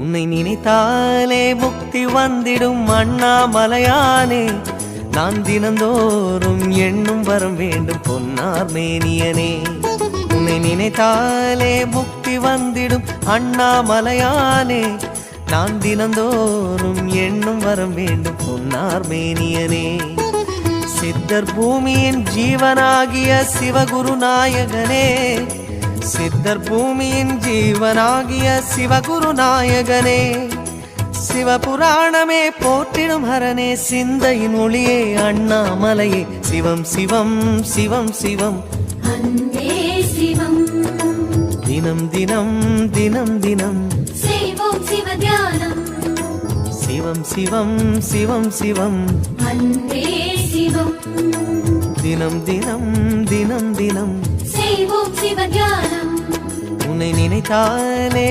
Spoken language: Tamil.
உன்னை நினைத்தாலே முக்தி வந்திடும் அண்ணாமலையானே, நான் தினந்தோறும் எண்ணும் வரம் வேண்டும் பொன்னார் மேனியனே. உன்னை நினைத்தாலே முக்தி வந்திடும் அண்ணாமலையானே, நான் தினந்தோறும் எண்ணும் வரம் வேண்டும் பொன்னார் மேனியனே. சித்தர் பூமியின் ஜீவனாகிய சிவகுரு நாயகனே, சித்தர் பூமியின் ஜீவனாகிய சிவகுரு நாயகனே, சிவபுராணமே போற்றிடும் ஹரனே, சிந்தையின் ஒளியே அண்ணாமலையே, சிவம் சிவம் சிவம் சிவம் அன்பே சிவம். தினம் தினம் தினம் தினம் செய்வோம் சிவ தியானம். சிவம் சிவம் சிவம் சிவம் அன்பே சிவம். தினம் தினம் தினம் தினம் செய்வோம் சிவ தியானம். உன்னை நினைத்தாலே